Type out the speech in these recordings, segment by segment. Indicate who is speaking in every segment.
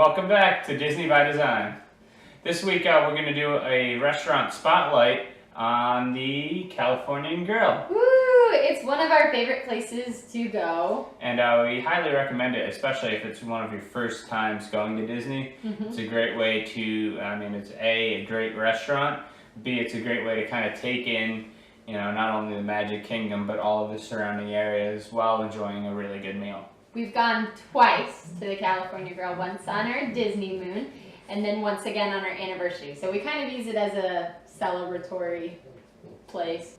Speaker 1: welcome back to Disney by Design. This week we're going to do a restaurant spotlight on the Californian Grill.
Speaker 2: Woo! It's one of our favorite places to go.
Speaker 1: And we highly recommend it, especially if it's one of your first times going to Disney. It's a great way to, it's a great restaurant, B, it's a great way to kind of take in, not only the Magic Kingdom, but all of the surrounding areas while enjoying a really good meal.
Speaker 2: We've gone twice to the California Grill, once on our Disney moon, and then once again on our anniversary. So we kind of use it as a celebratory place.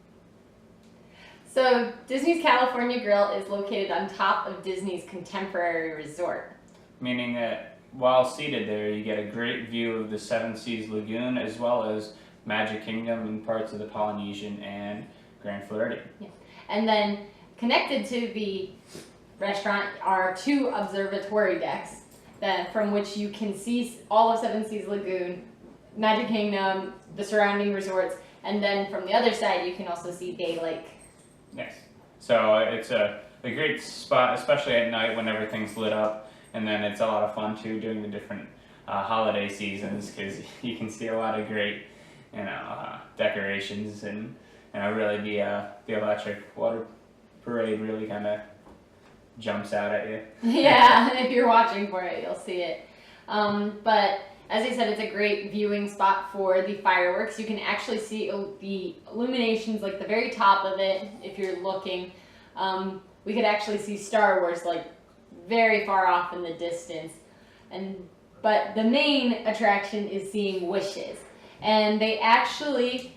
Speaker 2: So Disney's California Grill is located on top of Disney's Contemporary Resort.
Speaker 1: Meaning that while seated there, you get a great view of the Seven Seas Lagoon, as well as Magic Kingdom and parts of the Polynesian and Grand Floridian.
Speaker 2: Yeah. And then connected to the restaurant are two observatory decks from which you can see all of Seven Seas Lagoon, Magic Kingdom, the surrounding resorts, and then from the other side you can also see Bay Lake.
Speaker 1: Yes. So it's a great spot, especially at night when everything's lit up, and then it's a lot of fun too during the different holiday seasons because you can see a lot of great, decorations and really the electric water parade really kind of jumps out at you.
Speaker 2: Yeah, if you're watching for it, you'll see it. But as I said, it's a great viewing spot for the fireworks. You can actually see the illuminations, like the very top of it, if you're looking. We could actually see Star Wars, like, very far off in the distance. But the main attraction is seeing Wishes. And they actually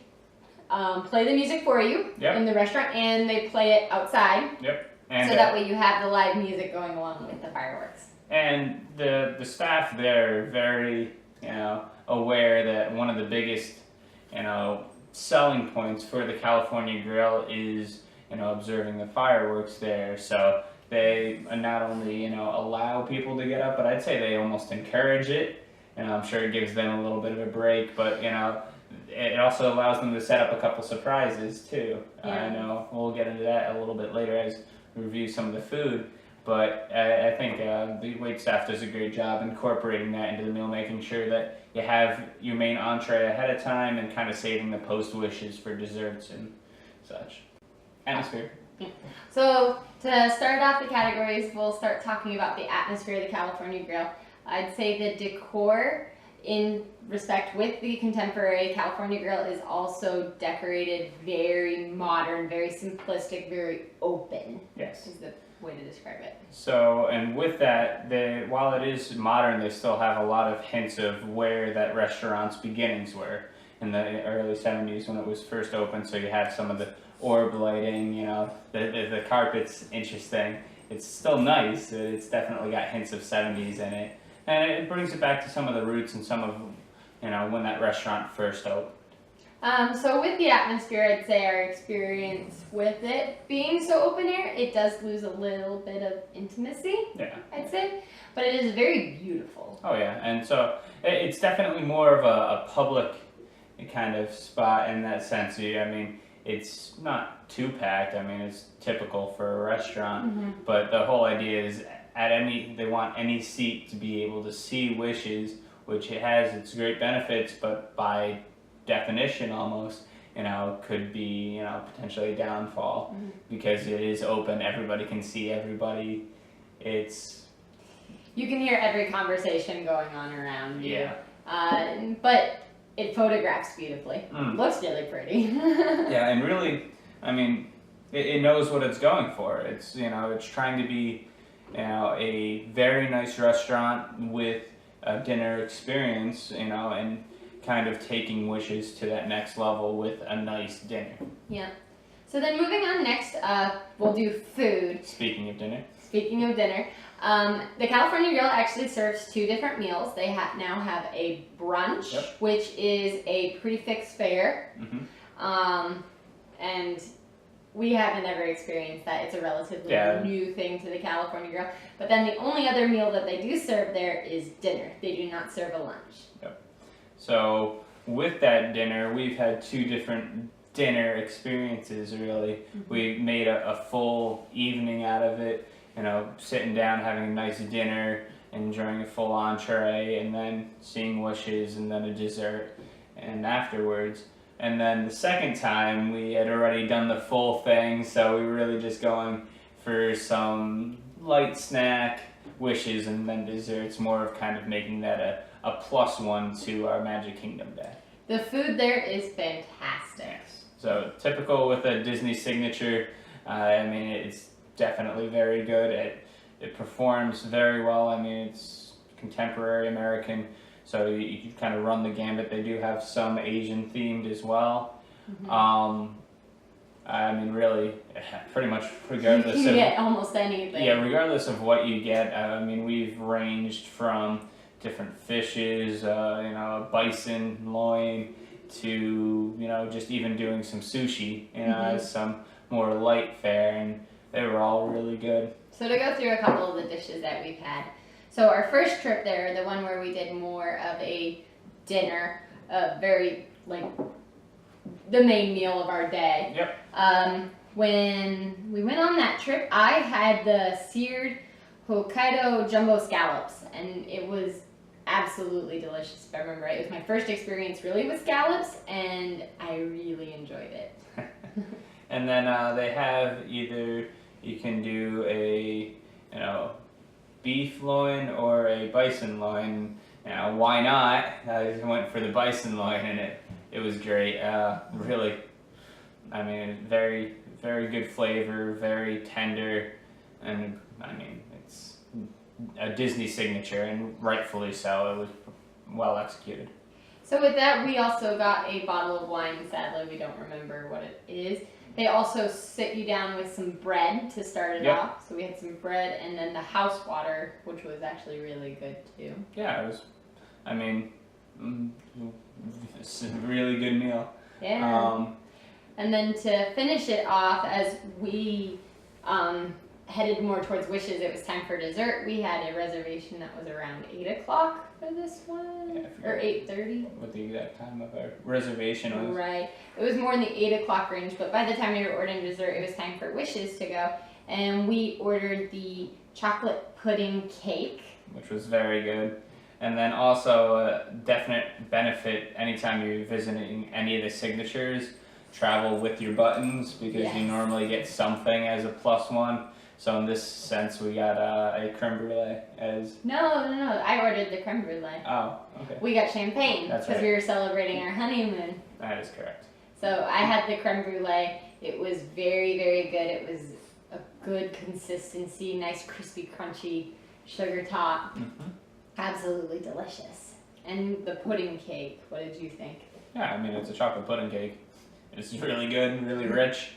Speaker 2: play the music for you in the restaurant, and they play it outside.
Speaker 1: Yep. And,
Speaker 2: so that way you have the live music going along with the fireworks.
Speaker 1: And the staff there are very, aware that one of the biggest, selling points for the California Grill is, observing the fireworks there. So they not only, allow people to get up, but I'd say they almost encourage it. And I'm sure it gives them a little bit of a break, but, it also allows them to set up a couple surprises too.
Speaker 2: Yeah.
Speaker 1: I know we'll get into that a little bit later as review some of the food, but I think the wait staff does a great job incorporating that into the meal, making sure that you have your main entree ahead of time and kind of saving the post wishes for desserts and such. Atmosphere.
Speaker 2: Yeah. So to start off the categories, we'll start talking about the atmosphere of the California Grill. I'd say the decor in respect with the contemporary California Grill is also decorated very modern, very simplistic, very open.
Speaker 1: Yes.
Speaker 2: Is the way to describe it.
Speaker 1: So, and with that, while it is modern, they still have a lot of hints of where that restaurant's beginnings were in the early 70s when it was first opened. So you have some of the orb lighting, the carpet's interesting. It's still nice. It's definitely got hints of 70s in it. And it brings it back to some of the roots and some of, when that restaurant first opened.
Speaker 2: So with the atmosphere, I'd say our experience with it being so open air, it does lose a little bit of intimacy, I'd say. But it is very beautiful.
Speaker 1: Oh yeah, and so it's definitely more of a public kind of spot in that sense. It's not too packed. It's typical for a restaurant, but the whole idea is they want any seat to be able to see Wishes, which it has its great benefits, but by definition almost, could be, potentially a downfall because it is open. Everybody can see everybody.
Speaker 2: You can hear every conversation going on around you.
Speaker 1: Yeah.
Speaker 2: But it photographs beautifully. Looks really pretty.
Speaker 1: Yeah, and really, it knows what it's going for. It's trying to be a very nice restaurant with a dinner experience, and kind of taking Wishes to that next level with a nice dinner.
Speaker 2: Yeah. So then moving on next, we'll do food.
Speaker 1: Speaking of dinner,
Speaker 2: the California Grill actually serves two different meals. They now have a brunch, which is a prix fare, and we haven't ever experienced that. It's a relatively new thing to the California Grill. But then the only other meal that they do serve there is dinner. They do not serve a lunch.
Speaker 1: Yep. So with that dinner, we've had two different dinner experiences, really. We made a full evening out of it, sitting down, having a nice dinner, enjoying a full entree, and then seeing wishes, and then a dessert, and afterwards. And then the second time, we had already done the full thing, so we were really just going for some light snack, wishes, and then desserts, more of kind of making that a +1 to our Magic Kingdom day.
Speaker 2: The food there is fantastic.
Speaker 1: Yes. So typical with a Disney signature, I mean, it's definitely very good. It performs very well. I mean, it's contemporary American, so you kind of run the gambit. They do have some Asian themed as well. I mean, really, pretty much regardless
Speaker 2: You can get almost anything.
Speaker 1: Yeah, regardless of what you get, I mean, we've ranged from different fishes, a bison loin, to, just even doing some sushi, as some more light fare, and they were all really good.
Speaker 2: So to go through a couple of the dishes that we've had. So our first trip there, the one where we did more of a dinner, very, the main meal of our day.
Speaker 1: Yep.
Speaker 2: When we went on that trip, I had the seared Hokkaido jumbo scallops, and it was absolutely delicious, if I remember right. It was my first experience really with scallops, and I really enjoyed it.
Speaker 1: And then they have either, you can do a, beef loin or a bison loin. Why not? I went for the bison loin, and it was great. Really, I mean, very, very good flavor, very tender, and I mean, it's a Disney signature, and rightfully so. It was well executed.
Speaker 2: So with that, we also got a bottle of wine. Sadly, we don't remember what it is. They also sit you down with some bread to start it off. So we had some bread, and then the house water, which was actually really good too.
Speaker 1: Yeah, it was, I mean, it's a really good meal.
Speaker 2: Yeah. And then to finish it off, as we headed more towards wishes, it was time for dessert. We had a reservation that was around 8 o'clock for this one, or 8:30.
Speaker 1: What the exact time of our reservation was.
Speaker 2: Right. It was more in the 8 o'clock range, but by the time we were ordering dessert, it was time for wishes to go. And we ordered the chocolate pudding cake,
Speaker 1: which was very good. And then also a definite benefit anytime you're visiting any of the signatures, travel with your buttons, because you normally get something as a +1. So in this sense, we got a creme brulee as...
Speaker 2: No. I ordered the creme brulee.
Speaker 1: Oh, okay.
Speaker 2: We got champagne because we were celebrating our honeymoon.
Speaker 1: That is correct.
Speaker 2: So I had the creme brulee. It was very, very good. It was a good consistency, nice, crispy, crunchy sugar top. Absolutely delicious. And the pudding cake, what did you think?
Speaker 1: Yeah, I mean, it's a chocolate pudding cake. It's really good, really rich.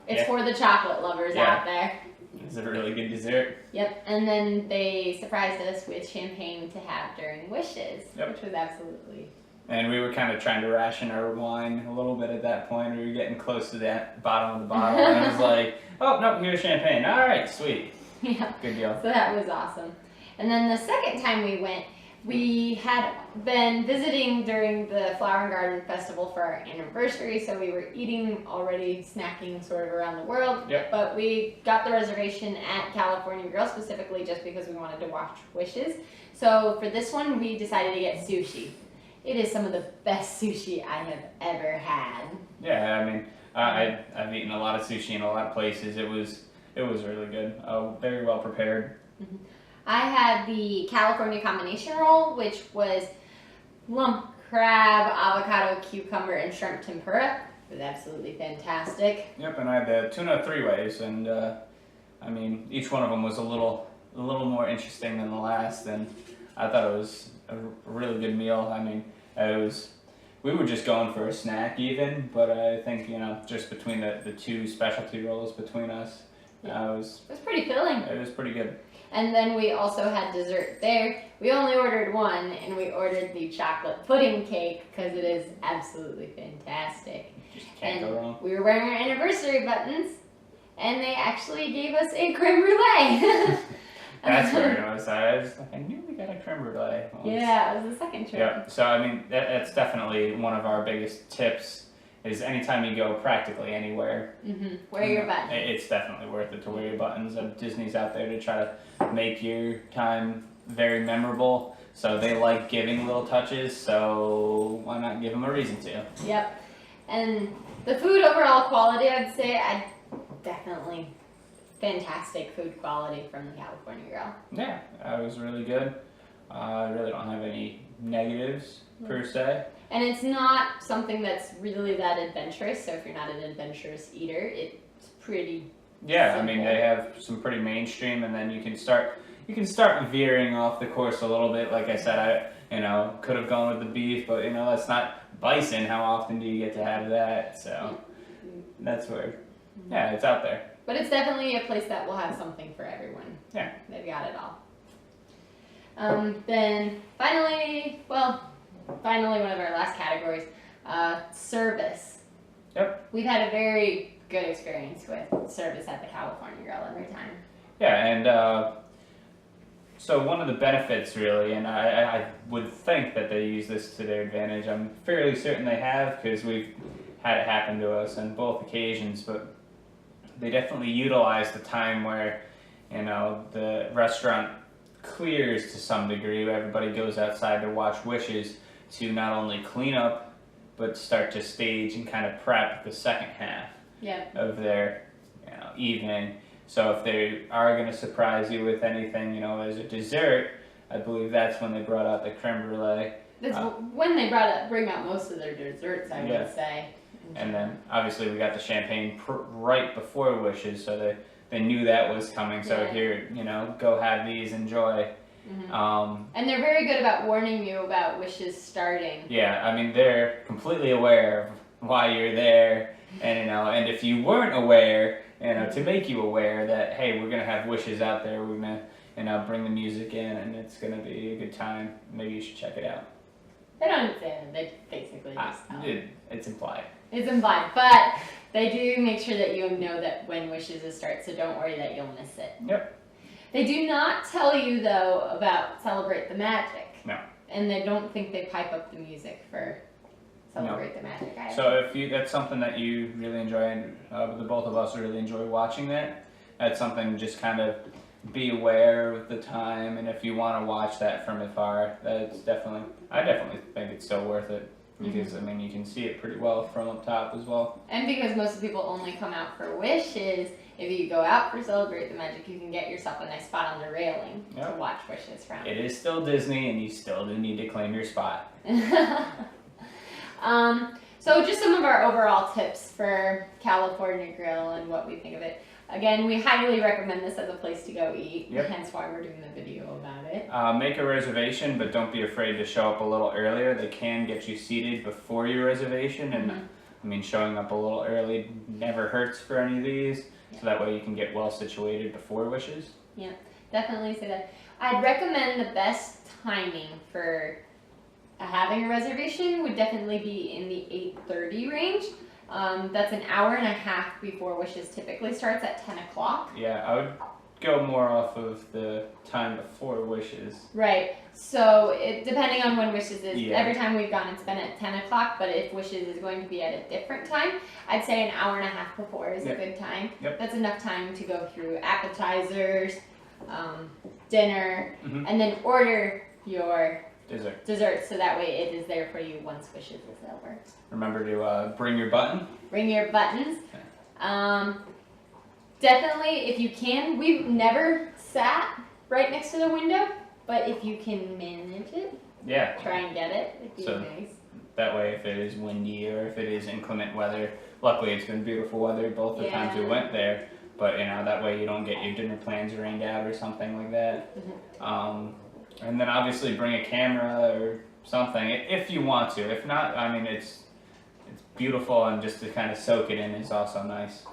Speaker 2: It's for the chocolate lovers out there.
Speaker 1: It's a really good dessert.
Speaker 2: Yep, and then they surprised us with champagne to have during wishes, which was absolutely...
Speaker 1: And we were kind of trying to ration our wine a little bit at that point. We were getting close to that bottom of the bottle, and it was like, oh, no, here's champagne. All right, sweet.
Speaker 2: Yeah.
Speaker 1: Good deal.
Speaker 2: So that was awesome. And then the second time we went, we had been visiting during the Flower and Garden Festival for our anniversary, so we were eating already, snacking sort of around the world.
Speaker 1: Yep.
Speaker 2: But we got the reservation at California Grill specifically just because we wanted to watch Wishes. So for this one, we decided to get sushi. It is some of the best sushi I have ever had.
Speaker 1: Yeah, I mean, I've eaten a lot of sushi in a lot of places. It was really good. Very well prepared.
Speaker 2: I had the California combination roll, which was lump crab, avocado, cucumber, and shrimp tempura. It was absolutely fantastic.
Speaker 1: Yep, and I had the tuna 3-ways, and I mean, each one of them was a little more interesting than the last, and I thought it was a really good meal. I mean, we were just going for a snack even, but I think, just between the two specialty rolls between us, it was
Speaker 2: pretty filling.
Speaker 1: It was pretty good.
Speaker 2: And then we also had dessert there. We only ordered one, and we ordered the chocolate pudding cake because it is absolutely fantastic.
Speaker 1: Just can't go wrong.
Speaker 2: We were wearing our anniversary buttons, and they actually gave us a creme brulee.
Speaker 1: That's very nice. I knew we got a creme brulee once.
Speaker 2: Yeah, it was the second trip.
Speaker 1: Yeah, so I mean, that's definitely one of our biggest tips is anytime you go practically anywhere,
Speaker 2: wear your button.
Speaker 1: It's definitely worth it to wear your buttons. Disney's out there to try to make your time very memorable. So they like giving little touches, so why not give them a reason to?
Speaker 2: Yep. And the food overall quality, I'd say, definitely fantastic food quality from the California Grill.
Speaker 1: Yeah, it was really good. I really don't have any negatives per se.
Speaker 2: And it's not something that's really that adventurous, so if you're not an adventurous eater, it's pretty
Speaker 1: Yeah,
Speaker 2: simple.
Speaker 1: I mean, they have some pretty mainstream, and then you can start veering off the course a little bit. Like I said, I could have gone with the beef, but that's not bison. How often do you get to have that? So that's where, yeah, it's out there.
Speaker 2: But it's definitely a place that will have something for everyone.
Speaker 1: Yeah.
Speaker 2: They've got it all. Then finally, one of our last categories, service.
Speaker 1: Yep.
Speaker 2: We've had a very good experience with service at the California Grill every time.
Speaker 1: Yeah, and so one of the benefits really, and I would think that they use this to their advantage. I'm fairly certain they have, because we've had it happen to us on both occasions, but they definitely utilize the time where, the restaurant clears to some degree. Everybody goes outside to watch Wishes to not only clean up, but start to stage and kind of prep the second half of their evening. So if they are going to surprise you with anything, as a dessert, I believe that's when they brought out the creme brulee.
Speaker 2: That's when they bring out most of their desserts, I would say.
Speaker 1: And then obviously we got the champagne right before Wishes, so they knew that was coming. So here, go have these, enjoy.
Speaker 2: And they're very good about warning you about Wishes starting.
Speaker 1: Yeah, I mean, they're completely aware of why you're there, and and if you weren't aware, to make you aware that, hey, we're gonna have Wishes out there, we're gonna bring the music in, and it's gonna be a good time. Maybe you should check it out.
Speaker 2: They don't even say it. They basically just tell.
Speaker 1: It's implied.
Speaker 2: It's implied, but they do make sure that you know that when Wishes starts, so don't worry that you'll miss it.
Speaker 1: Yep.
Speaker 2: They do not tell you, though, about Celebrate the Magic.
Speaker 1: No.
Speaker 2: And they don't think they pipe up the music for Celebrate the Magic either.
Speaker 1: So if that's something that you really enjoy, and the both of us really enjoy watching that's something, just kind of be aware of the time, and if you want to watch that from afar, I definitely think it's still worth it, because I mean, you can see it pretty well from up top as well.
Speaker 2: And because most people only come out for Wishes, if you go out for Celebrate the Magic, you can get yourself a nice spot on the railing to watch Wishes from.
Speaker 1: It is still Disney, and you still do need to claim your spot.
Speaker 2: So just some of our overall tips for California Grill and what we think of it. Again, we highly recommend this as a place to go eat, hence why we're doing the video about it.
Speaker 1: Make a reservation, but don't be afraid to show up a little earlier. They can get you seated before your reservation, and I mean, showing up a little early never hurts for any of these, so that way you can get well situated before Wishes.
Speaker 2: Yeah, definitely say that. I'd recommend the best timing for having a reservation would definitely be in the 8:30 range. That's an hour and a half before Wishes typically starts at 10 o'clock.
Speaker 1: Yeah, I would go more off of the time before Wishes.
Speaker 2: Right. So depending on when Wishes is,
Speaker 1: Yeah.
Speaker 2: every time we've gone it's been at 10 o'clock, but if Wishes is going to be at a different time, I'd say an hour and a half before is a good time.
Speaker 1: Yep.
Speaker 2: That's enough time to go through appetizers, dinner, and then order your dessert, so that way it is there for you once Wishes is over.
Speaker 1: Remember to bring your button.
Speaker 2: Bring your buttons. Definitely, if you can, we've never sat right next to the window, but if you can manage it, try and get it. It'd be nice.
Speaker 1: That way, if it is windy or if it is inclement weather, luckily it's been beautiful weather both the times we went there, but that way you don't get your dinner plans rained out or something like that. And then obviously bring a camera or something if you want to. If not, I mean, it's beautiful, and just to kind of soak it in is also nice.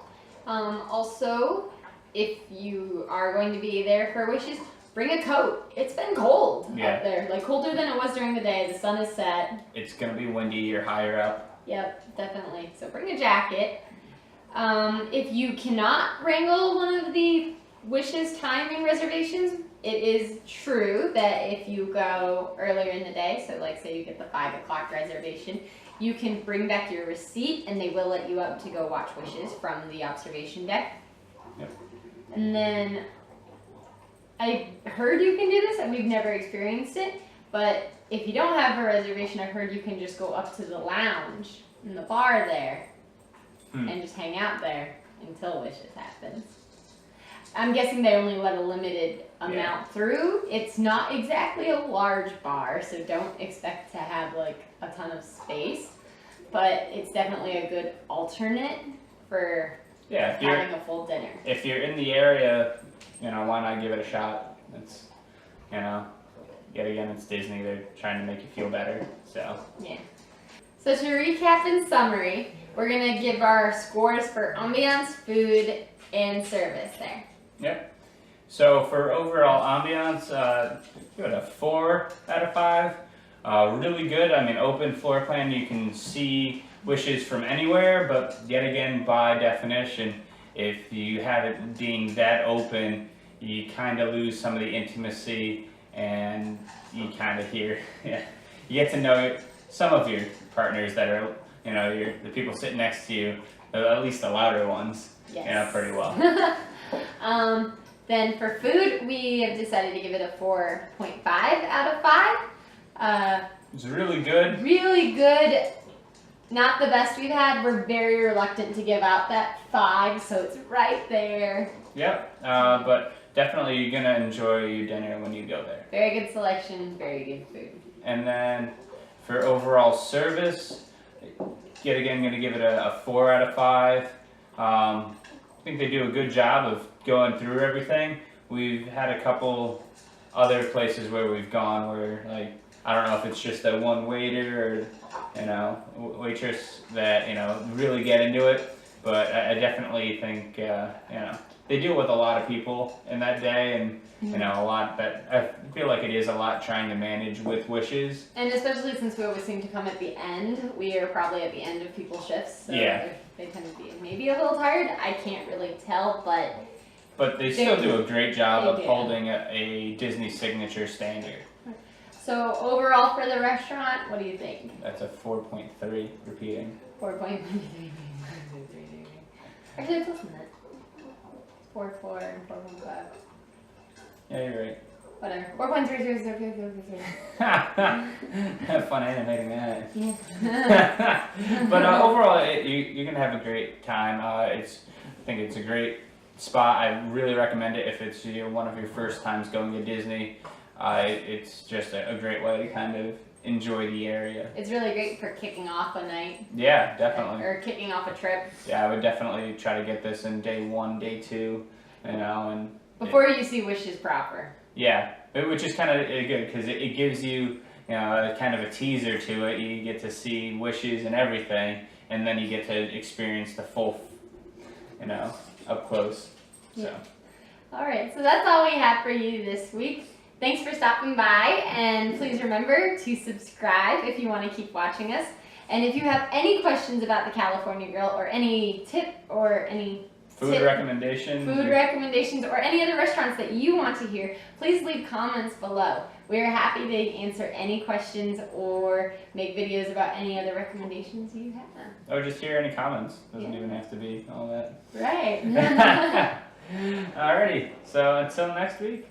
Speaker 2: Also, if you are going to be there for Wishes, bring a coat. It's been cold up there, like colder than it was during the day. The sun is set.
Speaker 1: It's gonna be windy. You're higher up.
Speaker 2: Yep, definitely. So bring a jacket. If you cannot wrangle one of the Wishes timing reservations, it is true that if you go earlier in the day, so like say you get the 5 o'clock reservation, you can bring back your receipt and they will let you out to go watch Wishes from the observation deck.
Speaker 1: Yep.
Speaker 2: And then I heard you can do this, and we've never experienced it, but if you don't have a reservation, I heard you can just go up to the lounge in the bar there and just hang out there until Wishes happens. I'm guessing they only let a limited amount through. It's not exactly a large bar, so don't expect to have like a ton of space, but it's definitely a good alternate for having a full dinner.
Speaker 1: If you're in the area, why not give it a shot? It's, yet again, it's Disney. They're trying to make you feel better, so.
Speaker 2: Yeah. So to recap in summary, we're going to give our scores for ambiance, food, and service there.
Speaker 1: Yep. So for overall ambiance, give it a 4 out of 5. Really good. I mean, open floor plan. You can see Wishes from anywhere, but yet again, by definition, if you have it being that open, you kind of lose some of the intimacy, and you kind of hear, you get to know some of your partners that are, the people sitting next to you, at least the louder ones, pretty well.
Speaker 2: Then for food, we have decided to give it a 4.5 out of 5.
Speaker 1: It's really good.
Speaker 2: Really good. Not the best we've had. We're very reluctant to give out that 5, so it's right there.
Speaker 1: Yep, but definitely you're going to enjoy your dinner when you go there.
Speaker 2: Very good selection, very good food.
Speaker 1: And then for overall service, yet again, going to give it a 4 out of 5. I think they do a good job of going through everything. We've had a couple other places where we've gone where, like, I don't know if it's just that one waiter or, waitress that, really get into it. But I definitely think, they deal with a lot of people in that day, and, a lot that I feel like it is a lot trying to manage with Wishes.
Speaker 2: And especially since we always seem to come at the end, we are probably at the end of people's shifts. So they tend to be maybe a little tired. I can't really tell, but
Speaker 1: they still do a great job of holding a Disney signature standard.
Speaker 2: So overall for the restaurant, what do you think?
Speaker 1: That's a 4.3, repeating.
Speaker 2: 4.3. Actually, it's less than that. 4.4 and 4.5.
Speaker 1: Yeah, you're right.
Speaker 2: Whatever. 4.3.
Speaker 1: Have fun animating that.
Speaker 2: Yeah.
Speaker 1: But overall, you're gonna have a great time. I think it's a great spot. I really recommend it if it's one of your first times going to Disney. It's just a great way to kind of enjoy the area.
Speaker 2: It's really great for kicking off a night.
Speaker 1: Yeah, definitely.
Speaker 2: Or kicking off a trip.
Speaker 1: Yeah, I would definitely try to get this in day 1, day 2, and
Speaker 2: before you see Wishes proper.
Speaker 1: Yeah, which is kind of good because it gives you, kind of a teaser to it. You get to see Wishes and everything, and then you get to experience the full, up close. So.
Speaker 2: Yeah. All right, so that's all we have for you this week. Thanks for stopping by, and please remember to subscribe if you want to keep watching us. And if you have any questions about the California Grill or any tip or any
Speaker 1: food recommendations
Speaker 2: or any other restaurants that you want to hear, please leave comments below. We are happy to answer any questions or make videos about any other recommendations you have.
Speaker 1: Or just hear any comments. Doesn't even have to be all that.
Speaker 2: Right.
Speaker 1: Alrighty, so until next week,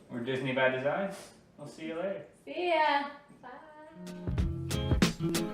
Speaker 1: we're Disney by Design. We'll see you later.
Speaker 2: See ya. Bye.